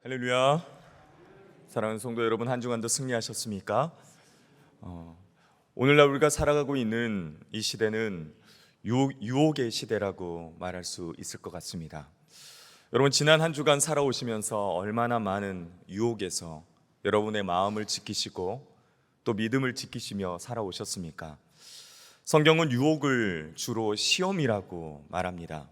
할렐루야. 사랑하는 성도 여러분, 한 주간도 승리하셨습니까? 오늘날 우리가 살아가고 있는 이 시대는 유혹의 시대라고 말할 수 있을 것 같습니다. 여러분, 지난 한 주간 살아오시면서 얼마나 많은 유혹에서 여러분의 마음을 지키시고 또 믿음을 지키시며 살아오셨습니까? 성경은 유혹을 주로 시험이라고 말합니다.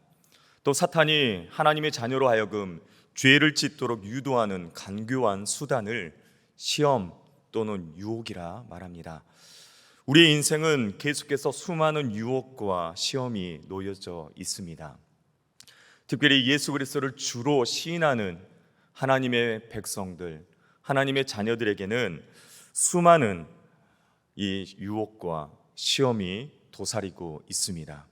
또 사탄이 하나님의 자녀로 하여금 죄를 짓도록 유도하는 간교한 수단을 시험 또는 유혹이라 말합니다. 우리의 인생은 계속해서 수많은 유혹과 시험이 놓여져 있습니다. 특별히 예수 그리스도를 주로 시인하는 하나님의 백성들, 하나님의 자녀들에게는 수많은 이 유혹과 시험이 도사리고 있습니다.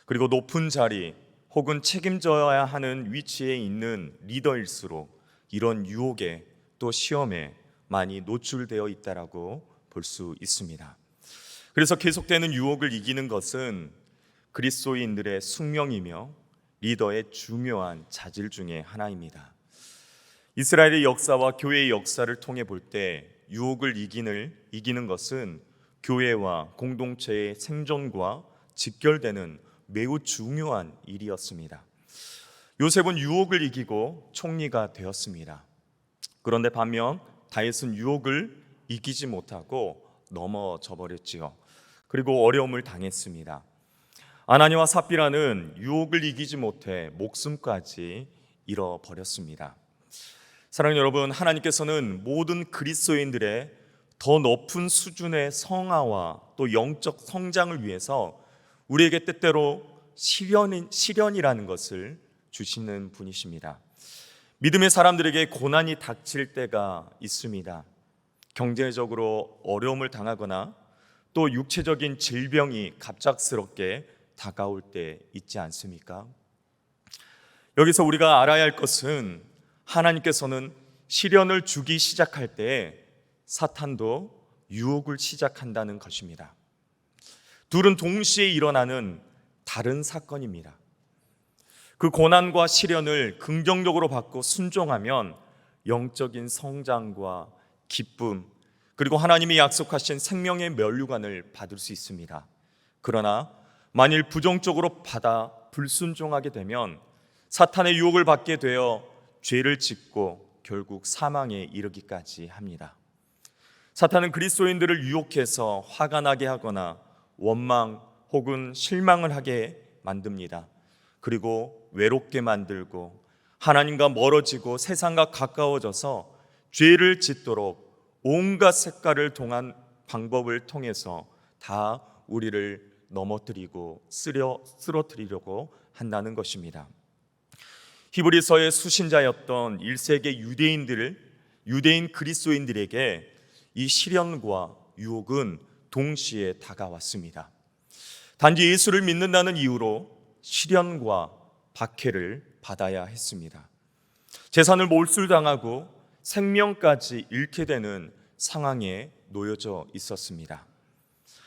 그리고 높은 자리 혹은 책임져야 하는 위치에 있는 리더일수록 이런 유혹에 또 시험에 많이 노출되어 있다라고 볼 수 있습니다. 그래서 계속되는 유혹을 이기는 것은 그리스도인들의 숙명이며 리더의 중요한 자질 중에 하나입니다. 이스라엘의 역사와 교회의 역사를 통해 볼 때 유혹을 이기는 것은 교회와 공동체의 생존과 직결되는 매우 중요한 일이었습니다. 요셉은 유혹을 이기고 총리가 되었습니다. 그런데 반면 다윗은 유혹을 이기지 못하고 넘어져 버렸지요. 그리고 어려움을 당했습니다. 아나니와 삽비라는 유혹을 이기지 못해 목숨까지 잃어버렸습니다. 사랑하는 여러분, 하나님께서는 모든 그리스도인들의 더 높은 수준의 성화와 또 영적 성장을 위해서 우리에게 때때로 시련이라는 것을 주시는 분이십니다. 믿음의 사람들에게 고난이 닥칠 때가 있습니다. 경제적으로 어려움을 당하거나 또 육체적인 질병이 갑작스럽게 다가올 때 있지 않습니까? 여기서 우리가 알아야 할 것은 하나님께서는 시련을 주기 시작할 때 사탄도 유혹을 시작한다는 것입니다. 둘은 동시에 일어나는 다른 사건입니다. 그 고난과 시련을 긍정적으로 받고 순종하면 영적인 성장과 기쁨, 그리고 하나님이 약속하신 생명의 면류관을 받을 수 있습니다. 그러나 만일 부정적으로 받아 불순종하게 되면 사탄의 유혹을 받게 되어 죄를 짓고 결국 사망에 이르기까지 합니다. 사탄은 그리스도인들을 유혹해서 화가 나게 하거나 원망 혹은 실망을 하게 만듭니다. 그리고 외롭게 만들고 하나님과 멀어지고 세상과 가까워져서 죄를 짓도록 온갖 색깔을 통한 방법을 통해서 다 우리를 넘어뜨리고 쓰러뜨리려고 한다는 것입니다. 히브리서의 수신자였던 1세기 유대인 그리스도인들에게 이 시련과 유혹은 동시에 다가왔습니다. 단지 예수를 믿는다는 이유로 시련과 박해를 받아야 했습니다. 재산을 몰수당하고 생명까지 잃게 되는 상황에 놓여져 있었습니다.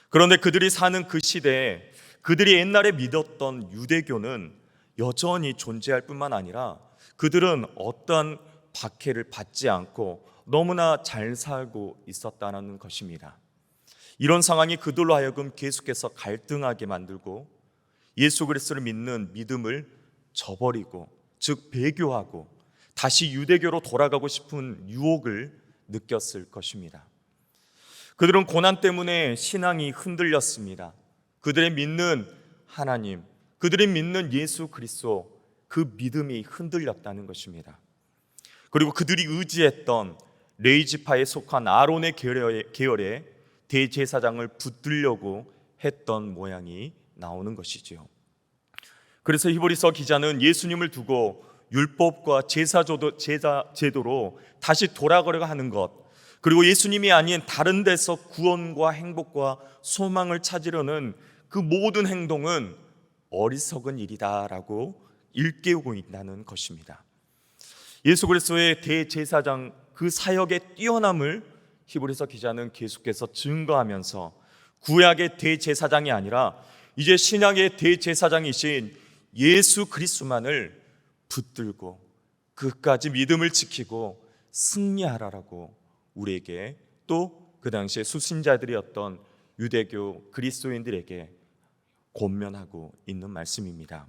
그런데 그들이 사는 그 시대에 그들이 옛날에 믿었던 유대교는 여전히 존재할 뿐만 아니라 그들은 어떠한 박해를 받지 않고 너무나 잘 살고 있었다는 것입니다. 이런 상황이 그들로 하여금 계속해서 갈등하게 만들고 예수 그리스도를 믿는 믿음을 저버리고, 즉 배교하고 다시 유대교로 돌아가고 싶은 유혹을 느꼈을 것입니다. 그들은 고난 때문에 신앙이 흔들렸습니다. 그들의 믿는 하나님, 그들이 믿는 예수 그리스도, 그 믿음이 흔들렸다는 것입니다. 그리고 그들이 의지했던 레위지파에 속한 아론의 계열의 대제사장을 붙들려고 했던 모양이 나오는 것이지요. 그래서 히브리서 기자는 예수님을 두고 율법과 제사 제도로 다시 돌아가려고 하는 것, 그리고 예수님이 아닌 다른 데서 구원과 행복과 소망을 찾으려는 그 모든 행동은 어리석은 일이다라고 일깨우고 있다는 것입니다. 예수 그리스도의 대제사장 그 사역의 뛰어남을 히브리서 기자는 계속해서 증거하면서 구약의 대제사장이 아니라 이제 신약의 대제사장이신 예수 그리스도만을 붙들고 끝까지 믿음을 지키고 승리하라라고 우리에게, 또 그 당시에 수신자들이었던 유대교 그리스도인들에게 권면하고 있는 말씀입니다.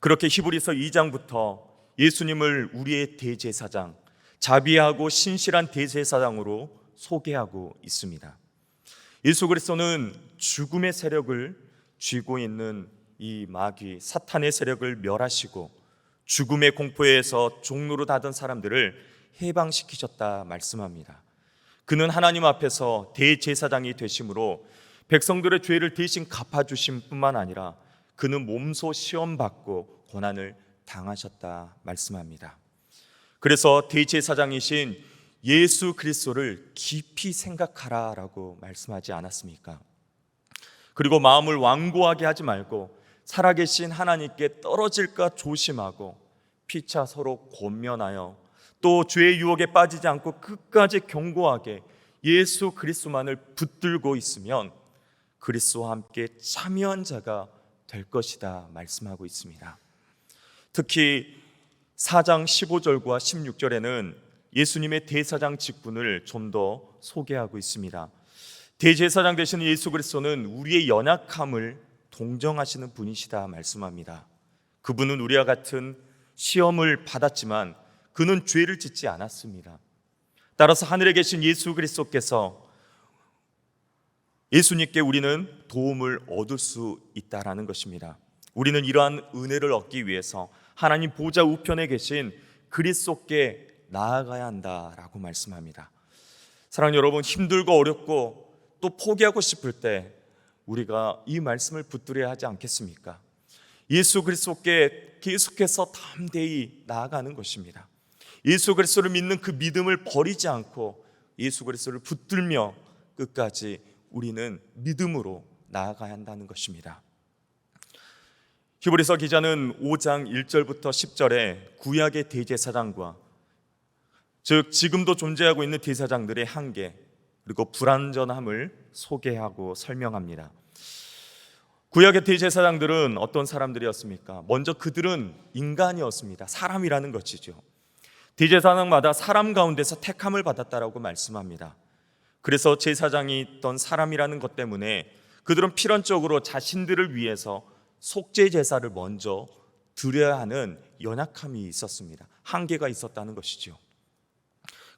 그렇게 히브리서 2장부터 예수님을 우리의 대제사장, 자비하고 신실한 대제사장으로 소개하고 있습니다. 예수 그리스도는 죽음의 세력을 쥐고 있는 이 마귀 사탄의 세력을 멸하시고 죽음의 공포에서 종로로 닫은 사람들을 해방시키셨다 말씀합니다. 그는 하나님 앞에서 대제사장이 되심으로 백성들의 죄를 대신 갚아주심 뿐만 아니라 그는 몸소 시험받고 고난을 당하셨다 말씀합니다. 그래서 대제사장이신 예수 그리스도를 깊이 생각하라라고 말씀하지 않았습니까? 그리고 마음을 완고하게 하지 말고 살아계신 하나님께 떨어질까 조심하고 피차 서로 권면하여 또 죄의 유혹에 빠지지 않고 끝까지 견고하게 예수 그리스도만을 붙들고 있으면 그리스도와 함께 참여한 자가 될 것이다 말씀하고 있습니다. 특히 4장 15절과 16절에는 예수님의 대사장 직분을 좀 더 소개하고 있습니다. 대제사장 되시는 예수 그리스도는 우리의 연약함을 동정하시는 분이시다 말씀합니다. 그분은 우리와 같은 시험을 받았지만 그는 죄를 짓지 않았습니다. 따라서 하늘에 계신 예수 그리스도께서 예수님께 우리는 도움을 얻을 수 있다라는 것입니다. 우리는 이러한 은혜를 얻기 위해서 하나님 보좌 우편에 계신 그리스도께 나아가야 한다라고 말씀합니다. 사랑하는 여러분, 힘들고 어렵고 또 포기하고 싶을 때 우리가 이 말씀을 붙들어야 하지 않겠습니까? 예수 그리스도께 계속해서 담대히 나아가는 것입니다. 예수 그리스도를 믿는 그 믿음을 버리지 않고 예수 그리스도를 붙들며 끝까지 우리는 믿음으로 나아가야 한다는 것입니다. 히브리서 기자는 5장 1절부터 10절에 구약의 대제사장과 즉 지금도 존재하고 있는 대제사장들의 한계 그리고 불완전함을 소개하고 설명합니다. 구약의 대제사장들은 어떤 사람들이었습니까? 먼저 그들은 인간이었습니다. 사람이라는 것이죠. 대제사장마다 사람 가운데서 택함을 받았다라고 말씀합니다. 그래서 제사장이 있던 사람이라는 것 때문에 그들은 필연적으로 자신들을 위해서 속죄 제사를 먼저 드려야 하는 연약함이 있었습니다. 한계가 있었다는 것이죠.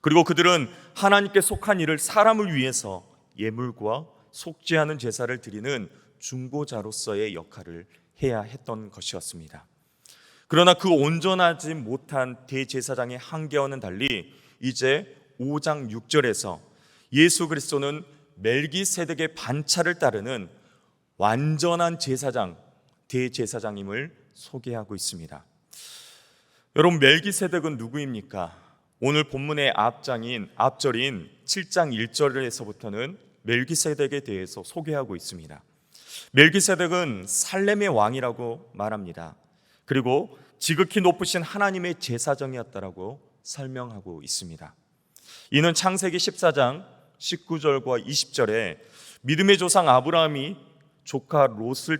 그리고 그들은 하나님께 속한 일을 사람을 위해서 예물과 속죄하는 제사를 드리는 중보자로서의 역할을 해야 했던 것이었습니다. 그러나 그 온전하지 못한 대제사장의 한계와는 달리 이제 5장 6절에서 예수 그리스도는 멜기세덱의 반차를 따르는 완전한 제사장, 대제사장임을 소개하고 있습니다. 여러분, 멜기세덱은 누구입니까? 오늘 본문의 앞절인 7장 1절에서부터는 멜기세덱에 대해서 소개하고 있습니다. 멜기세덱은 살렘의 왕이라고 말합니다. 그리고 지극히 높으신 하나님의 제사장이었다라고 설명하고 있습니다. 이는 창세기 14장 19절과 20절에 믿음의 조상 아브라함이 조카 롯을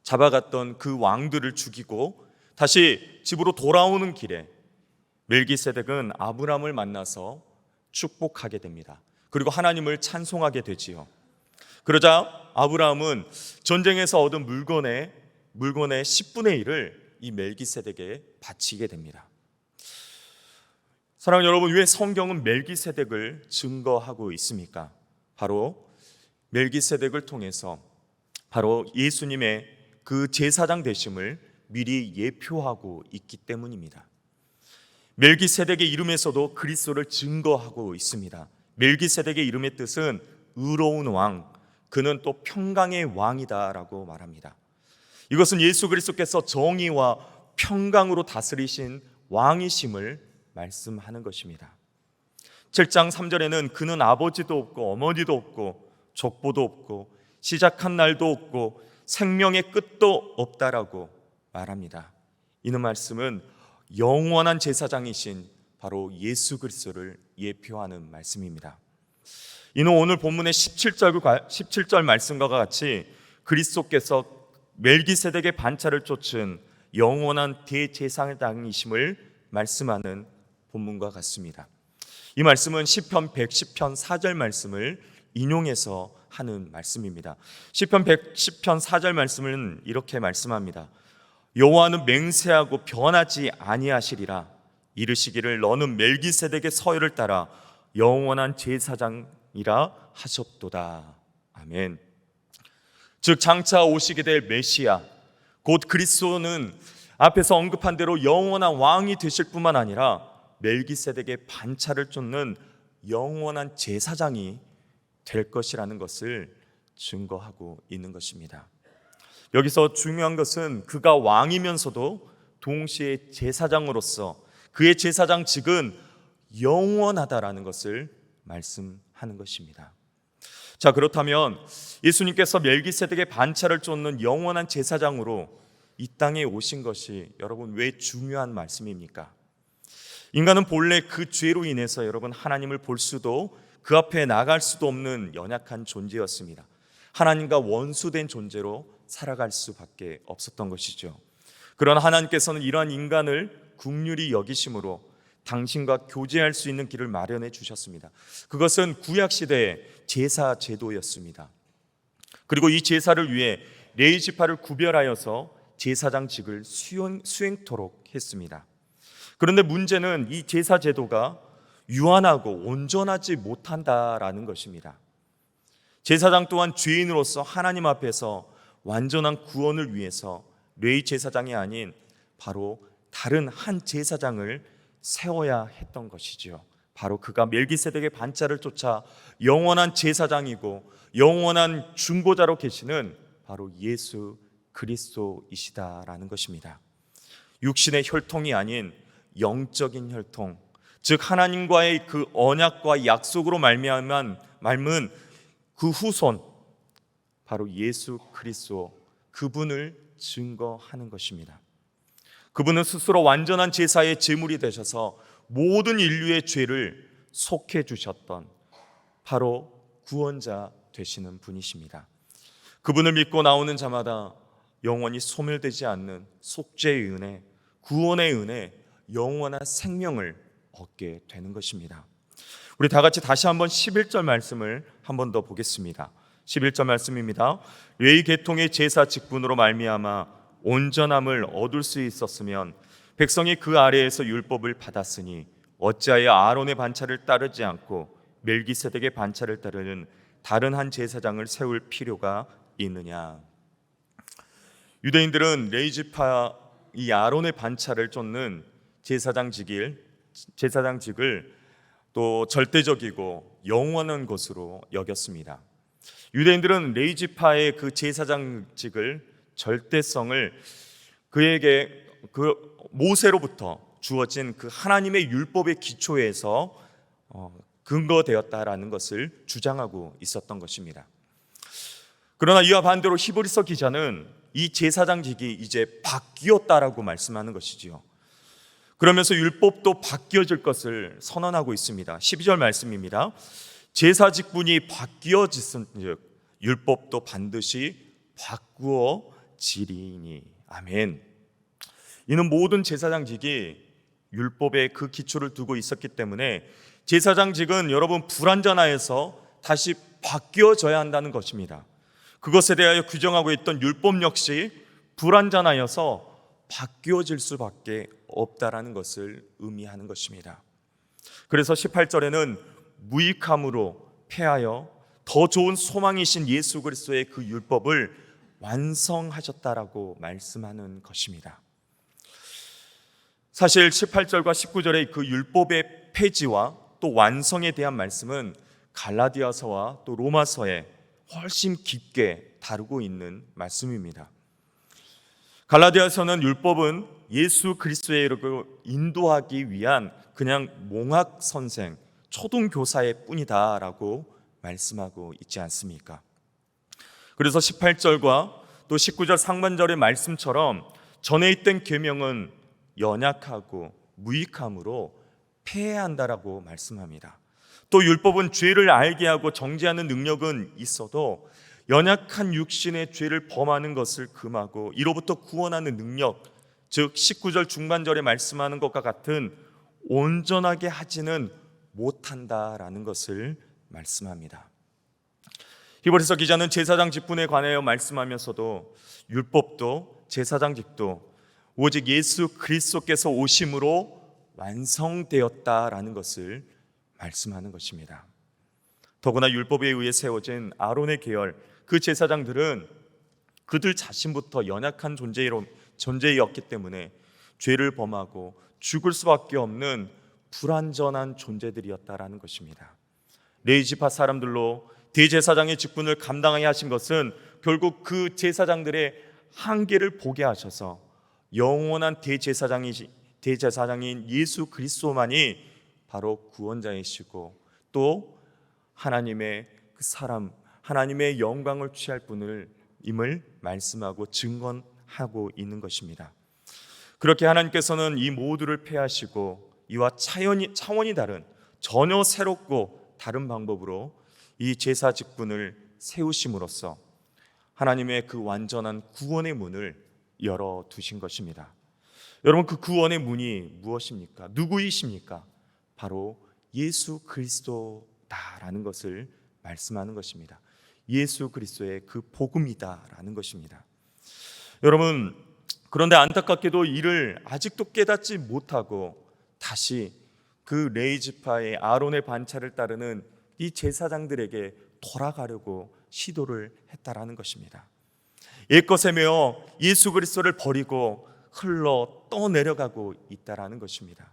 잡아갔던 그 왕들을 죽이고 다시 집으로 돌아오는 길에 멜기세덱은 아브라함을 만나서 축복하게 됩니다. 그리고 하나님을 찬송하게 되지요. 그러자 아브라함은 전쟁에서 얻은 물건의 10분의 1을 이 멜기세덱에 바치게 됩니다. 사랑하는 여러분, 왜 성경은 멜기세덱을 증거하고 있습니까? 바로 멜기세덱을 통해서 바로 예수님의 그 제사장 되심을 미리 예표하고 있기 때문입니다. 멜기세덱의 이름에서도 그리스도를 증거하고 있습니다. 멜기세덱의 이름의 뜻은 의로운 왕, 그는 또 평강의 왕이다라고 말합니다. 이것은 예수 그리스도께서 정의와 평강으로 다스리신 왕이심을 말씀하는 것입니다. 7장 3절에는 그는 아버지도 없고 어머니도 없고 족보도 없고 시작한 날도 없고 생명의 끝도 없다라고 말합니다. 이는 말씀은 영원한 제사장이신 바로 예수 그리스도를 예표하는 말씀입니다. 이는 오늘 본문의 17절 말씀과 같이 그리스도께서 멜기세덱의 반차를 쫓은 영원한 대제사장이심을 말씀하는 본문과 같습니다. 이 말씀은 시편 110편 4절 말씀을 인용해서 하는 말씀입니다. 시편 110편 4절 말씀은 이렇게 말씀합니다. 여호와는 맹세하고 변하지 아니하시리라. 이르시기를 너는 멜기세덱의 서열을 따라 영원한 제사장이라 하셨도다. 아멘. 즉 장차 오시게 될 메시아 곧 그리스도는 앞에서 언급한 대로 영원한 왕이 되실 뿐만 아니라 멜기세덱의 반차를 쫓는 영원한 제사장이 될 것이라는 것을 증거하고 있는 것입니다. 여기서 중요한 것은 그가 왕이면서도 동시에 제사장으로서 그의 제사장직은 영원하다라는 것을 말씀하는 것입니다. 자, 그렇다면 예수님께서 멜기세덱의 반차를 쫓는 영원한 제사장으로 이 땅에 오신 것이 여러분 왜 중요한 말씀입니까? 인간은 본래 그 죄로 인해서 여러분 하나님을 볼 수도 그 앞에 나갈 수도 없는 연약한 존재였습니다. 하나님과 원수된 존재로 살아갈 수밖에 없었던 것이죠. 그러나 하나님께서는 이러한 인간을 긍휼히 여기심으로 당신과 교제할 수 있는 길을 마련해 주셨습니다. 그것은 구약시대의 제사 제도였습니다. 그리고 이 제사를 위해 레위 지파를 구별하여서 제사장직을 수행토록 했습니다. 그런데 문제는 이 제사 제도가 유한하고 온전하지 못한다라는 것입니다. 제사장 또한 죄인으로서 하나님 앞에서 완전한 구원을 위해서 레위 제사장이 아닌 바로 다른 한 제사장을 세워야 했던 것이지요. 바로 그가 멜기세덱의 반차를 쫓아 영원한 제사장이고 영원한 중보자로 계시는 바로 예수 그리스도이시다라는 것입니다. 육신의 혈통이 아닌 영적인 혈통, 즉 하나님과의 그 언약과 약속으로 말미암은 그 후손, 바로 예수 그리스도, 그분을 증거하는 것입니다. 그분은 스스로 완전한 제사의 제물이 되셔서 모든 인류의 죄를 속해 주셨던 바로 구원자 되시는 분이십니다. 그분을 믿고 나오는 자마다 영원히 소멸되지 않는 속죄의 은혜, 구원의 은혜, 영원한 생명을 얻게 되는 것입니다. 우리 다 같이 다시 한번 11절 말씀을 한 번 더 보겠습니다. 11절 말씀입니다. 레위 계통의 제사 직분으로 말미암아 온전함을 얻을 수 있었으면 백성이 그 아래에서 율법을 받았으니 어찌하여 아론의 반차를 따르지 않고 멜기세덱의 반차를 따르는 다른 한 제사장을 세울 필요가 있느냐. 유대인들은 레위 지파 이 아론의 반차를 쫓는 제사장직을 또 절대적이고 영원한 것으로 여겼습니다. 유대인들은 레위 지파의 그 제사장직을 절대성을 그에게 그 모세로부터 주어진 그 하나님의 율법의 기초에서 근거되었다라는 것을 주장하고 있었던 것입니다. 그러나 이와 반대로 히브리서 기자는 이 제사장직이 이제 바뀌었다라고 말씀하는 것이지요. 그러면서 율법도 바뀌어질 것을 선언하고 있습니다. 12절 말씀입니다. 제사 직분이 바뀌어질즉 율법도 반드시 바꾸어지리니. 아멘. 이는 모든 제사장직이 율법의 그 기초를 두고 있었기 때문에 제사장직은 여러분 불완전하여서 다시 바뀌어져야 한다는 것입니다. 그것에 대하여 규정하고 있던 율법 역시 불완전하여서 바뀌어질 수밖에 없다라는 것을 의미하는 것입니다. 그래서 18절에는 무익함으로 패하여 더 좋은 소망이신 예수 그리스도의 그 율법을 완성하셨다라고 말씀하는 것입니다. 사실 18절과 19절의 그 율법의 폐지와 또 완성에 대한 말씀은 갈라디아서와 또 로마서에 훨씬 깊게 다루고 있는 말씀입니다. 갈라디아서는 율법은 예수 그리스도의 이름으로 인도하기 위한 그냥 몽학 선생, 초등 교사의 뿐이다라고 말씀하고 있지 않습니까? 그래서 18절과 또 19절 상반절의 말씀처럼 전에 있던 계명은 연약하고 무익함으로 폐해야 한다라고 말씀합니다. 또 율법은 죄를 알게 하고 정죄하는 능력은 있어도 연약한 육신의 죄를 범하는 것을 금하고 이로부터 구원하는 능력, 즉 19절 중반절에 말씀하는 것과 같은 온전하게 하지는 못한다라는 것을 말씀합니다. 히브리서 기자는 제사장 직분에 관하여 말씀하면서도 율법도 제사장직도 오직 예수 그리스도께서 오심으로 완성되었다라는 것을 말씀하는 것입니다. 더구나 율법에 의해 세워진 아론의 계열 그 제사장들은 그들 자신부터 연약한 존재였기 때문에 죄를 범하고 죽을 수밖에 없는 불완전한 존재들이었다라는 것입니다. 레위지파 사람들로 대제사장의 직분을 감당하게 하신 것은 결국 그 제사장들의 한계를 보게 하셔서 영원한 대제사장인 예수 그리스도만이 바로 구원자이시고 또 하나님의 그 사람, 하나님의 영광을 취할 분임을 말씀하고 증언하고 있는 것입니다. 그렇게 하나님께서는 이 모두를 폐하시고 이와 차원이 다른 전혀 새롭고 다른 방법으로 이 제사 직분을 세우심으로써 하나님의 그 완전한 구원의 문을 열어두신 것입니다. 여러분, 그 구원의 문이 무엇입니까? 누구이십니까? 바로 예수 그리스도다라는 것을 말씀하는 것입니다. 예수 그리스도의 그 복음이다라는 것입니다. 여러분, 그런데 안타깝게도 이를 아직도 깨닫지 못하고 다시 그 레위지파의 아론의 반차를 따르는 이 제사장들에게 돌아가려고 시도를 했다라는 것입니다. 옛것에 매어 예수 그리스도를 버리고 흘러 떠내려가고 있다라는 것입니다.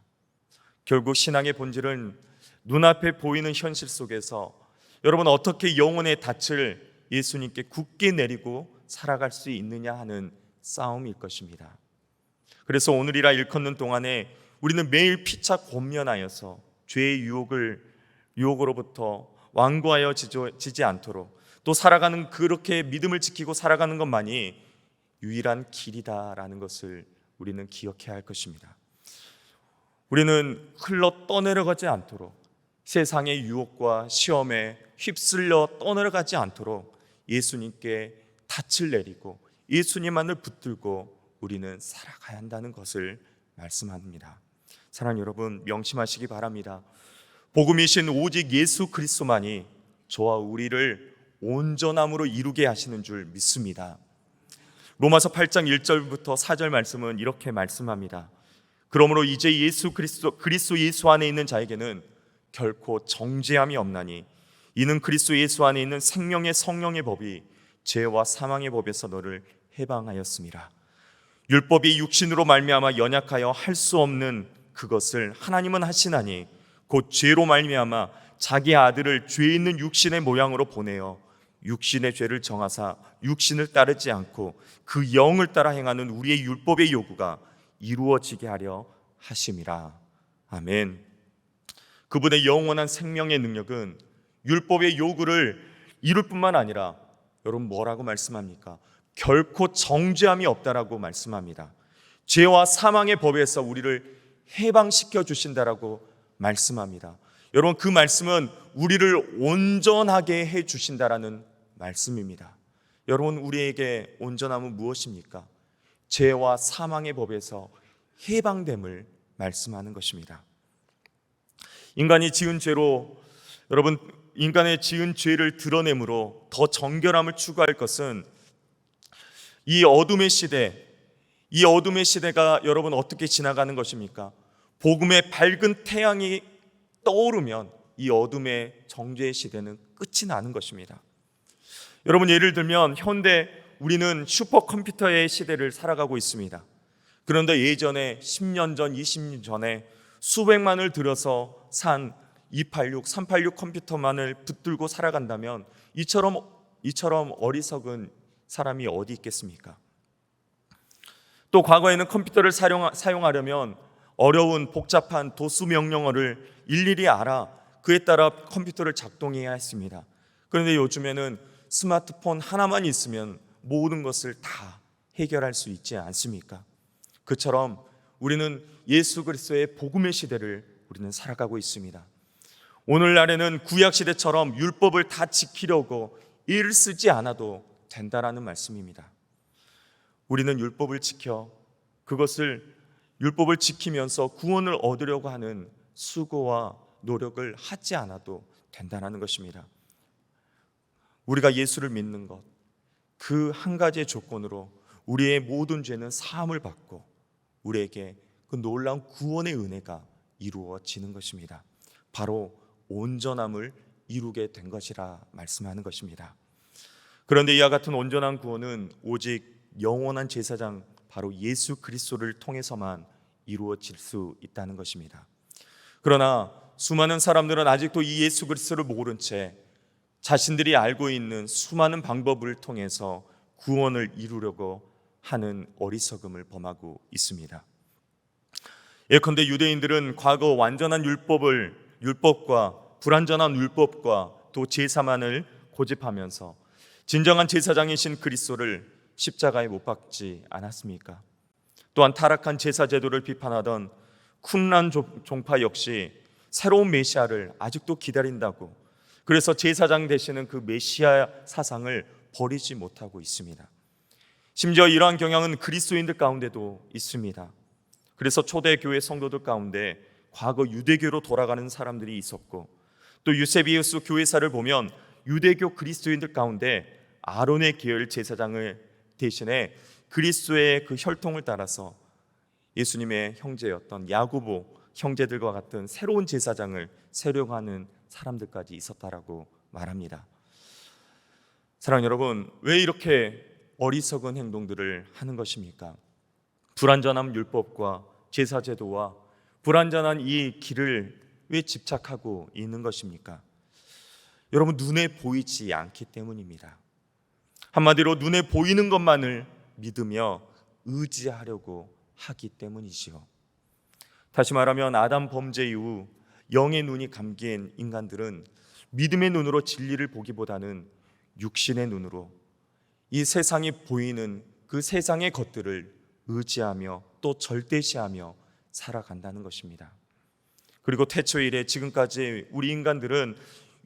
결국 신앙의 본질은 눈앞에 보이는 현실 속에서 여러분 어떻게 영혼의 닻을 예수님께 굳게 내리고 살아갈 수 있느냐 하는 싸움일 것입니다. 그래서 오늘이라 일컫는 동안에 우리는 매일 피차 권면하여서 죄의 유혹으로부터 완고하여 지지 않도록 또 살아가는 그렇게 믿음을 지키고 살아가는 것만이 유일한 길이다라는 것을 우리는 기억해야 할 것입니다. 우리는 흘러 떠내려가지 않도록 세상의 유혹과 시험에 휩쓸려 떠내려가지 않도록 예수님께 닻을 내리고 예수님만을 붙들고 우리는 살아가야 한다는 것을 말씀합니다. 사랑하는 여러분, 명심하시기 바랍니다. 복음이신 오직 예수 그리스도만이 저와 우리를 온전함으로 이루게 하시는 줄 믿습니다. 로마서 8장 1절부터 4절 말씀은 이렇게 말씀합니다. 그러므로 이제 그리스도 예수 안에 있는 자에게는 결코 정죄함이 없나니 이는 그리스도 예수 안에 있는 생명의 성령의 법이 죄와 사망의 법에서 너를 해방하였습니다. 율법이 육신으로 말미암아 연약하여 할 수 없는 그것을 하나님은 하시나니 곧 죄로 말미암아 자기 아들을 죄 있는 육신의 모양으로 보내어 육신의 죄를 정하사 육신을 따르지 않고 그 영을 따라 행하는 우리의 율법의 요구가 이루어지게 하려 하심이라. 아멘. 그분의 영원한 생명의 능력은 율법의 요구를 이룰 뿐만 아니라 여러분 뭐라고 말씀합니까? 결코 정죄함이 없다라고 말씀합니다. 죄와 사망의 법에서 우리를 해방시켜 주신다라고 말씀합니다. 여러분, 그 말씀은 우리를 온전하게 해 주신다라는 말씀입니다. 여러분, 우리에게 온전함은 무엇입니까? 죄와 사망의 법에서 해방됨을 말씀하는 것입니다. 인간이 지은 죄로 여러분 인간의 지은 죄를 드러내므로 더 정결함을 추구할 것은 이 어둠의 시대가 여러분 어떻게 지나가는 것입니까? 복음의 밝은 태양이 떠오르면 이 어둠의 정죄의 시대는 끝이 나는 것입니다. 여러분, 예를 들면 현대 우리는 슈퍼컴퓨터의 시대를 살아가고 있습니다. 그런데 예전에 10년 전, 20년 전에 수백만을 들여서 산 286, 386 컴퓨터만을 붙들고 살아간다면 이처럼 어리석은 사람이 어디 있겠습니까? 또 과거에는 컴퓨터를 사용하려면 어려운 복잡한 도수 명령어를 일일이 알아 그에 따라 컴퓨터를 작동해야 했습니다. 그런데 요즘에는 스마트폰 하나만 있으면 모든 것을 다 해결할 수 있지 않습니까? 그처럼 우리는 예수 그리스도의 복음의 시대를 우리는 살아가고 있습니다. 오늘날에는 구약 시대처럼 율법을 다 지키려고 애를 쓰지 않아도 된다라는 말씀입니다. 우리는 율법을 지켜 그것을 율법을 지키면서 구원을 얻으려고 하는 수고와 노력을 하지 않아도 된다는 것입니다. 우리가 예수를 믿는 것, 그 한 가지의 조건으로 우리의 모든 죄는 사함을 받고 우리에게 그 놀라운 구원의 은혜가 이루어지는 것입니다. 바로 온전함을 이루게 된 것이라 말씀하는 것입니다. 그런데 이와 같은 온전한 구원은 오직 영원한 제사장 바로 예수 그리스도를 통해서만 이루어질 수 있다는 것입니다. 그러나 수많은 사람들은 아직도 이 예수 그리스도를 모른 채 자신들이 알고 있는 수많은 방법을 통해서 구원을 이루려고 하는 어리석음을 범하고 있습니다. 예컨대 유대인들은 과거 완전한 율법과 불완전한 율법과 또 제사만을 고집하면서 진정한 제사장이신 그리스도를 십자가에 못 박지 않았습니까? 또한 타락한 제사 제도를 비판하던 쿰란 종파 역시 새로운 메시아를 아직도 기다린다고, 그래서 제사장 되시는 그 메시아 사상을 버리지 못하고 있습니다. 심지어 이러한 경향은 그리스도인들 가운데도 있습니다. 그래서 초대교회 성도들 가운데 과거 유대교로 돌아가는 사람들이 있었고, 또 유세비우스 교회사를 보면 유대교 그리스도인들 가운데 아론의 계열 제사장을 대신해 그리스도의 그 혈통을 따라서 예수님의 형제였던 야고보 형제들과 같은 새로운 제사장을 세령하는 사람들까지 있었다라고 말합니다. 사랑하는 여러분, 왜 이렇게 어리석은 행동들을 하는 것입니까? 불완전한 율법과 제사 제도와 불완전한 이 길을 왜 집착하고 있는 것입니까? 여러분, 눈에 보이지 않기 때문입니다. 한마디로 눈에 보이는 것만을 믿으며 의지하려고 하기 때문이지요. 다시 말하면 아담 범죄 이후 영의 눈이 감긴 인간들은 믿음의 눈으로 진리를 보기보다는 육신의 눈으로 이 세상이 보이는 그 세상의 것들을 의지하며 또 절대시하며 살아간다는 것입니다. 그리고 태초 이래 지금까지 우리 인간들은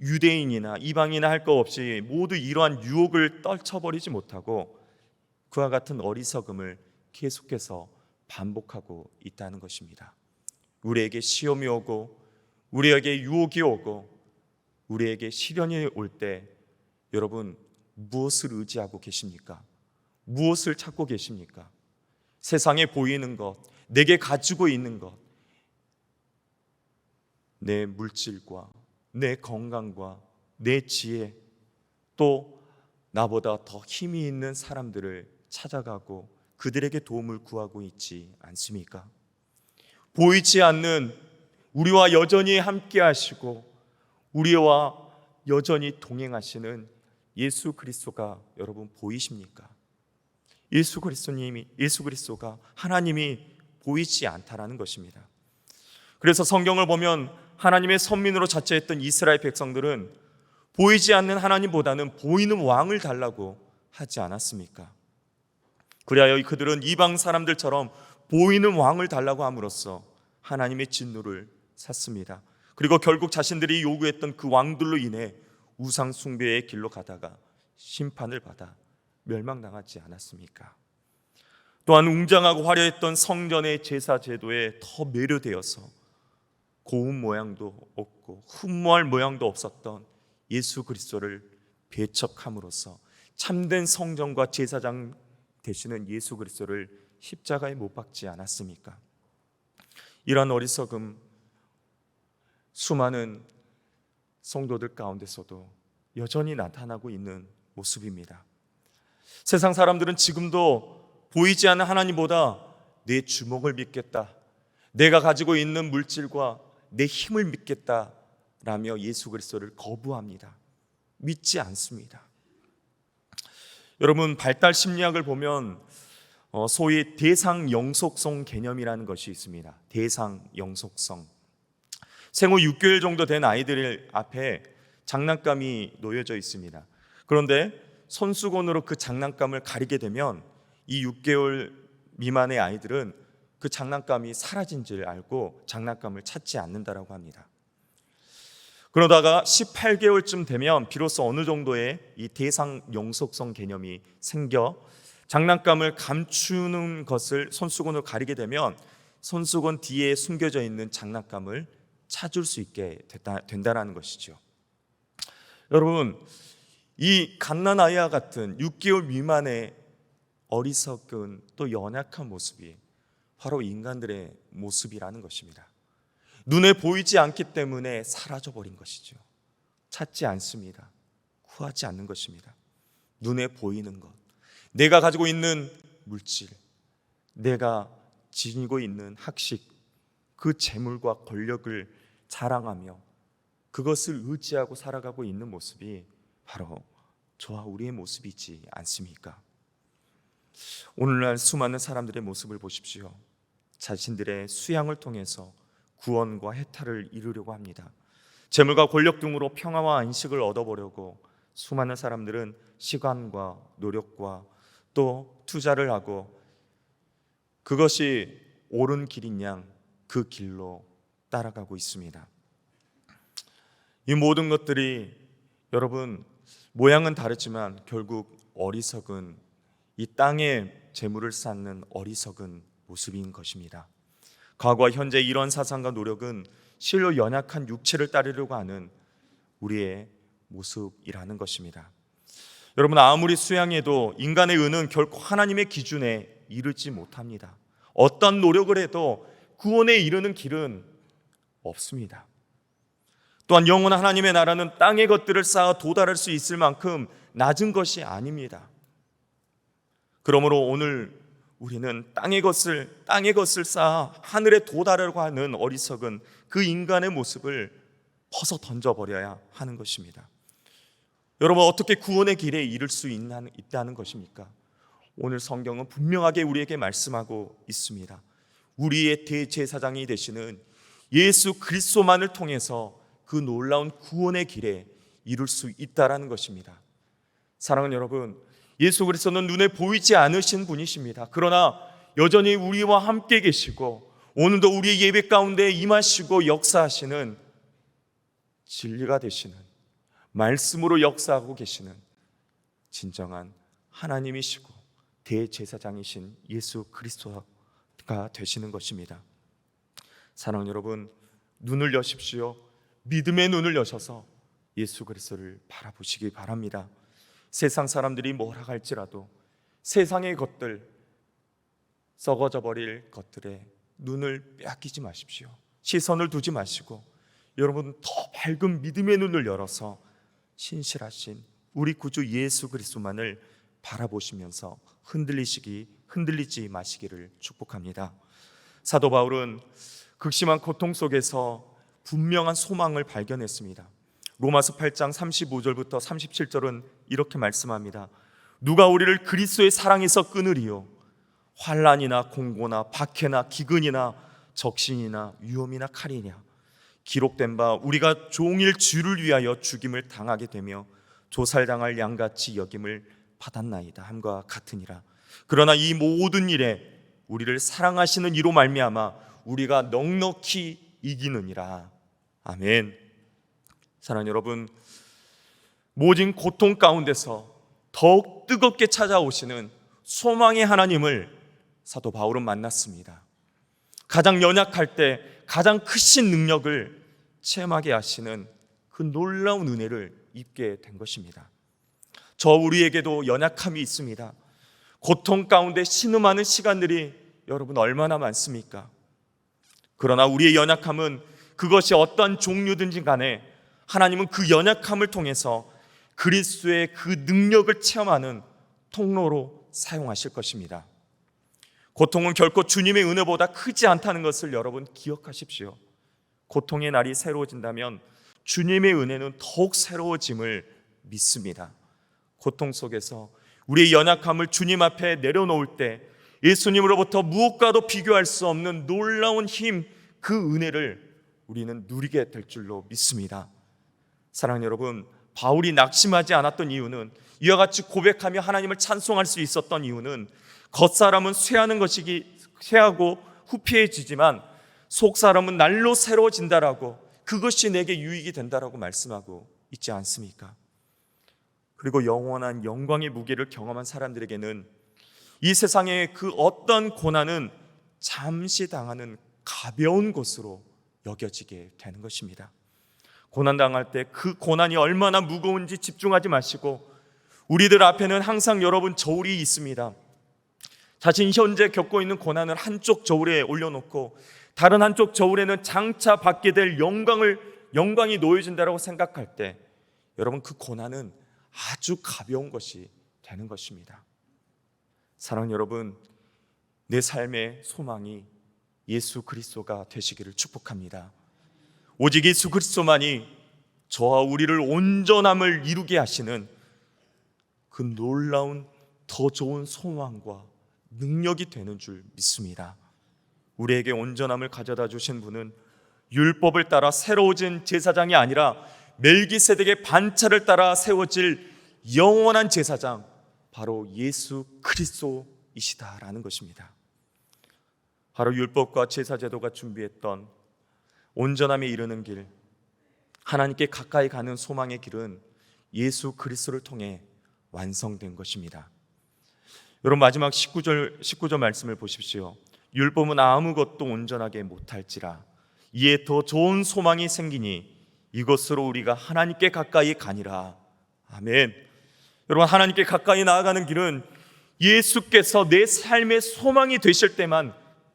유대인이나 이방이나 할 것 없이 모두 이러한 유혹을 떨쳐버리지 못하고 그와 같은 어리석음을 계속해서 반복하고 있다는 것입니다. 우리에게 시험이 오고 우리에게 유혹이 오고 우리에게 시련이 올 때 여러분 무엇을 의지하고 계십니까? 무엇을 찾고 계십니까? 세상에 보이는 것, 내게 가지고 있는 것, 내 물질과 내 건강과 내 지혜, 또 나보다 더 힘이 있는 사람들을 찾아가고 그들에게 도움을 구하고 있지 않습니까? 보이지 않는 우리와 여전히 함께 하시고 우리와 여전히 동행하시는 예수 그리스도가 여러분 보이십니까? 예수 그리스도가 하나님이 보이지 않다라는 것입니다. 그래서 성경을 보면 하나님의 선민으로 자처했던 이스라엘 백성들은 보이지 않는 하나님보다는 보이는 왕을 달라고 하지 않았습니까? 그리하여 그들은 이방 사람들처럼 보이는 왕을 달라고 함으로써 하나님의 진노를 샀습니다. 그리고 결국 자신들이 요구했던 그 왕들로 인해 우상 숭배의 길로 가다가 심판을 받아 멸망당하지 않았습니까? 또한 웅장하고 화려했던 성전의 제사 제도에 더 매료되어서 고운 모양도 없고 흠모할 모양도 없었던 예수 그리스도를 배척함으로써 참된 성전과 제사장 되시는 예수 그리스도를 십자가에 못 박지 않았습니까? 이러한 어리석음 수많은 성도들 가운데서도 여전히 나타나고 있는 모습입니다. 세상 사람들은 지금도 보이지 않는 하나님보다 내 주먹을 믿겠다, 내가 가지고 있는 물질과 내 힘을 믿겠다라며 예수 그리스도를 거부합니다. 믿지 않습니다. 여러분, 발달 심리학을 보면 소위 대상 영속성 개념이라는 것이 있습니다. 대상 영속성. 생후 6개월 정도 된 아이들 앞에 장난감이 놓여져 있습니다. 그런데 손수건으로 그 장난감을 가리게 되면 이 6개월 미만의 아이들은 그 장난감이 사라진 줄 알고 장난감을 찾지 않는다라고 합니다. 그러다가 18개월쯤 되면 비로소 어느 정도의 이 대상 영속성 개념이 생겨 장난감을 감추는 것을 손수건으로 가리게 되면 손수건 뒤에 숨겨져 있는 장난감을 찾을 수 있게 된다는 것이죠. 여러분, 이 갓난아이와 같은 6개월 미만의 어리석은 또 연약한 모습이 바로 인간들의 모습이라는 것입니다. 눈에 보이지 않기 때문에 사라져버린 것이죠. 찾지 않습니다. 구하지 않는 것입니다. 눈에 보이는 것, 내가 가지고 있는 물질, 내가 지니고 있는 학식, 그 재물과 권력을 자랑하며 그것을 의지하고 살아가고 있는 모습이 바로 저와 우리의 모습이지 않습니까? 오늘날 수많은 사람들의 모습을 보십시오. 자신들의 수양을 통해서 구원과 해탈을 이루려고 합니다. 재물과 권력 등으로 평화와 안식을 얻어보려고 수많은 사람들은 시간과 노력과 또 투자를 하고 그것이 옳은 길인 양 그 길로 따라가고 있습니다. 이 모든 것들이 여러분 모양은 다르지만 결국 어리석은 이 땅에 재물을 쌓는 어리석은 모습인 것입니다. 과거와 현재 이런 사상과 노력은 실로 연약한 육체를 따르려고 하는 우리의 모습이라는 것입니다. 여러분, 아무리 수양해도 인간의 의는 결코 하나님의 기준에 이르지 못합니다. 어떤 노력을 해도 구원에 이르는 길은 없습니다. 또한 영원한 하나님의 나라는 땅의 것들을 쌓아 도달할 수 있을 만큼 낮은 것이 아닙니다. 그러므로 오늘 우리는 땅의 것을 쌓아 하늘에 도달하려고 하는 어리석은 그 인간의 모습을 벗어 던져버려야 하는 것입니다. 여러분, 어떻게 구원의 길에 이를 수 있다는 것입니까? 오늘 성경은 분명하게 우리에게 말씀하고 있습니다. 우리의 대제사장이 되시는 예수 그리스도만을 통해서 그 놀라운 구원의 길에 이룰 수 있다라는 것입니다. 사랑하는 여러분, 예수 그리스도는 눈에 보이지 않으신 분이십니다. 그러나 여전히 우리와 함께 계시고 오늘도 우리의 예배 가운데 임하시고 역사하시는 진리가 되시는 말씀으로 역사하고 계시는 진정한 하나님이시고 대제사장이신 예수 그리스도가 되시는 것입니다. 사랑하는 여러분, 눈을 여십시오. 믿음의 눈을 여셔서 예수 그리스도를 바라보시기 바랍니다. 세상 사람들이 뭐라 할지라도 세상의 것들, 썩어져 버릴 것들에 눈을 빼앗기지 마십시오. 시선을 두지 마시고 여러분 더 밝은 믿음의 눈을 열어서 신실하신 우리 구주 예수 그리스도만을 바라보시면서 흔들리지 마시기를 축복합니다. 사도 바울은 극심한 고통 속에서 분명한 소망을 발견했습니다. 로마서 8장 35절부터 37절은 이렇게 말씀합니다. 누가 우리를 그리스도의 사랑에서 끊으리요? 환난이나 공고나 박해나 기근이나 적신이나 위험이나 칼이냐? 기록된 바 우리가 종일 주를 위하여 죽임을 당하게 되며 조살당할 양같이 여김을 받았나이다 함과 같으니라. 그러나 이 모든 일에 우리를 사랑하시는 이로 말미암아 우리가 넉넉히 이기느니라. 아멘. 사랑하는 여러분, 모진 고통 가운데서 더욱 뜨겁게 찾아오시는 소망의 하나님을 사도 바울은 만났습니다. 가장 연약할 때 가장 크신 능력을 체험하게 하시는 그 놀라운 은혜를 입게 된 것입니다. 저 우리에게도 연약함이 있습니다. 고통 가운데 신음하는 시간들이 여러분 얼마나 많습니까? 그러나 우리의 연약함은 그것이 어떤 종류든지 간에 하나님은 그 연약함을 통해서 그리스도의 그 능력을 체험하는 통로로 사용하실 것입니다. 고통은 결코 주님의 은혜보다 크지 않다는 것을 여러분 기억하십시오. 고통의 날이 새로워진다면 주님의 은혜는 더욱 새로워짐을 믿습니다. 고통 속에서 우리의 연약함을 주님 앞에 내려놓을 때 예수님으로부터 무엇과도 비교할 수 없는 놀라운 힘, 그 은혜를 우리는 누리게 될 줄로 믿습니다. 사랑하는 여러분, 바울이 낙심하지 않았던 이유는, 이와 같이 고백하며 하나님을 찬송할 수 있었던 이유는, 겉사람은 쇠하고 후피해지지만 속사람은 날로 새로워진다라고, 그것이 내게 유익이 된다라고 말씀하고 있지 않습니까? 그리고 영원한 영광의 무게를 경험한 사람들에게는 이 세상의 그 어떤 고난은 잠시 당하는 가벼운 것으로 여겨지게 되는 것입니다. 고난 당할 때 그 고난이 얼마나 무거운지 집중하지 마시고, 우리들 앞에는 항상 여러분 저울이 있습니다. 자신이 현재 겪고 있는 고난을 한쪽 저울에 올려놓고 다른 한쪽 저울에는 장차 받게 될 영광이 놓여진다고 생각할 때 여러분 그 고난은 아주 가벼운 것이 되는 것입니다. 사랑하는 여러분, 내 삶의 소망이 예수 그리스도가 되시기를 축복합니다. 오직 예수 그리스도만이 저와 우리를 온전함을 이루게 하시는 그 놀라운 더 좋은 소망과 능력이 되는 줄 믿습니다. 우리에게 온전함을 가져다 주신 분은 율법을 따라 새로워진 제사장이 아니라 멜기세덱의 반차를 따라 세워질 영원한 제사장, 바로 예수 그리스도이시다라는 것입니다. 바로 율법과 제사제도가 준비했던 온전함에 이르는 길, 하나님께 가까이 가는 소망의 길은 예수 그리스도를 통해 완성된 것입니다. 여러분, 마지막 19절 말씀을 보십시오. 율법은 아무것도 온전하게 못할지라 이에 더 좋은 소망이 생기니 이것으로 우리가 하나님께 가까이 가니라. 아멘. 여러분, 하나님께 가까이 나아가는 길은 예수께서 내 삶의 소망이 되실 때만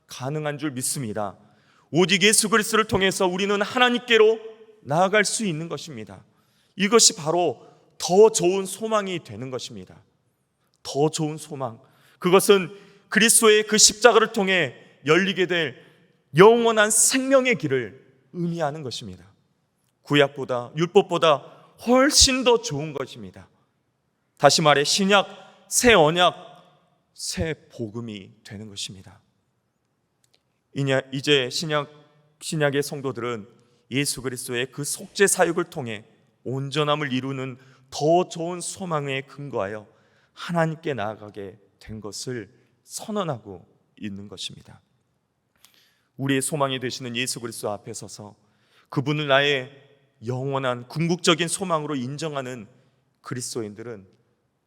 가능한 줄 믿습니다. 오직 예수 그리스도를 통해서 우리는 하나님께로 나아갈 수 있는 것입니다. 이것이 바로 더 좋은 소망이 되는 것입니다. 더 좋은 소망, 그것은 그리스도의 그 십자가를 통해 열리게 될 영원한 생명의 길을 의미하는 것입니다. 구약보다, 율법보다 훨씬 더 좋은 것입니다. 다시 말해 신약, 새 언약, 새 복음이 되는 것입니다. 이제 신약의 성도들은 예수 그리스도의 그 속죄 사역을 통해 온전함을 이루는 더 좋은 소망에 근거하여 하나님께 나아가게 된 것을 선언하고 있는 것입니다. 우리의 소망이 되시는 예수 그리스도 앞에 서서 그분을 나의 영원한 궁극적인 소망으로 인정하는 그리스도인들은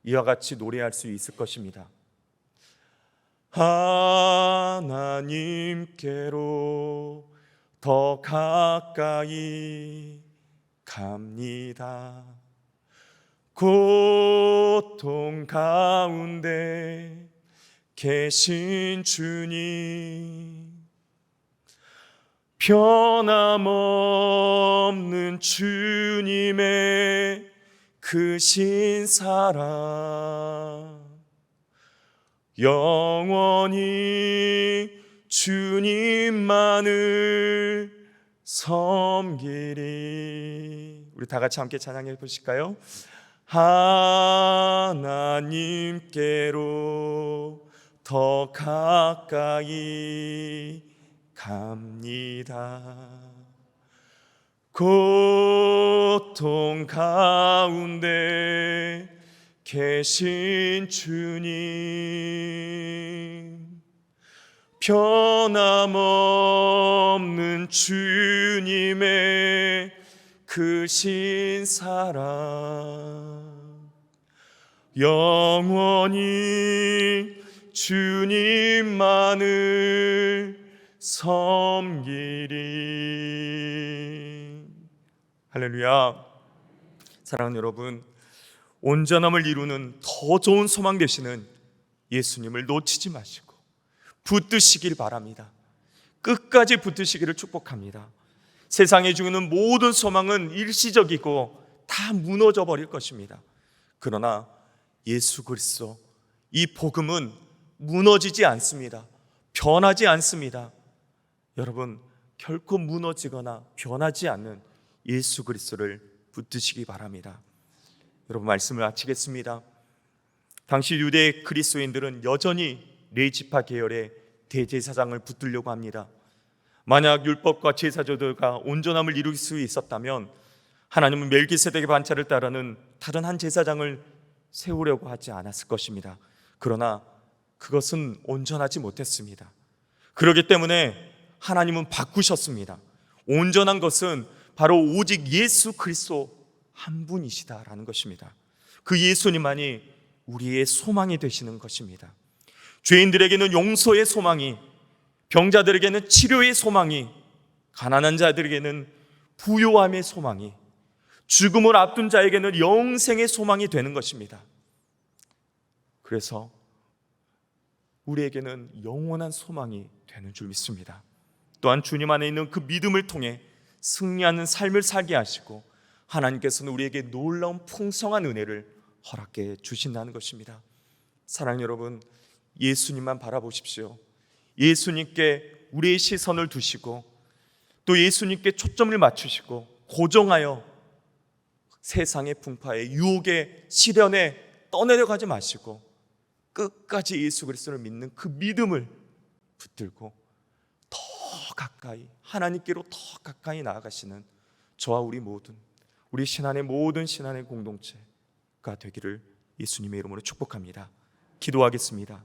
이와 같이 노래할 수 있을 것입니다. 하나님께로 더 가까이 갑니다. 고통 가운데 계신 주님, 변함없는 주님의 크신 사랑, 영원히 주님만을 섬기리. 우리 다 같이 함께 찬양해 보실까요? 하나님께로 더 가까이 갑니다. 고통 가운데 계신 주님, 변함없는 주님의 크신 사랑, 영원히 주님만을 섬기리. 할렐루야. 사랑하는 여러분, 온전함을 이루는 더 좋은 소망 되시는 예수님을 놓치지 마시고 붙드시길 바랍니다. 끝까지 붙드시기를 축복합니다. 세상에 주는 모든 소망은 일시적이고 다 무너져 버릴 것입니다. 그러나 예수 그리스도, 이 복음은 무너지지 않습니다. 변하지 않습니다. 여러분, 결코 무너지거나 변하지 않는 예수 그리스도를 붙드시기 바랍니다. 여러분, 말씀을 마치겠습니다. 당시 유대 그리스도인들은 여전히 레위지파 계열의 대제사장을 붙들려고 합니다. 만약 율법과 제사제도가 온전함을 이룰 수 있었다면 하나님은 멜기세덱의 반차를 따르는 다른 한 제사장을 세우려고 하지 않았을 것입니다. 그러나 그것은 온전하지 못했습니다. 그렇기 때문에 하나님은 바꾸셨습니다. 온전한 것은 바로 오직 예수 그리스도 한 분이시다라는 것입니다. 그 예수님만이 우리의 소망이 되시는 것입니다. 죄인들에게는 용서의 소망이, 병자들에게는 치료의 소망이, 가난한 자들에게는 부요함의 소망이, 죽음을 앞둔 자에게는 영생의 소망이 되는 것입니다. 그래서 우리에게는 영원한 소망이 되는 줄 믿습니다. 또한 주님 안에 있는 그 믿음을 통해 승리하는 삶을 살게 하시고 하나님께서는 우리에게 놀라운 풍성한 은혜를 허락해 주신다는 것입니다. 사랑하는 여러분, 예수님만 바라보십시오. 예수님께 우리의 시선을 두시고 또 예수님께 초점을 맞추시고 고정하여 세상의 풍파에, 유혹에, 시련에 떠내려가지 마시고 끝까지 예수 그리스도를 믿는 그 믿음을 붙들고 더 가까이, 하나님께로 더 가까이 나아가시는 저와 우리 모든, 우리 신안의 모든 신안의 공동체가 되기를 예수님의 이름으로 축복합니다. 기도하겠습니다.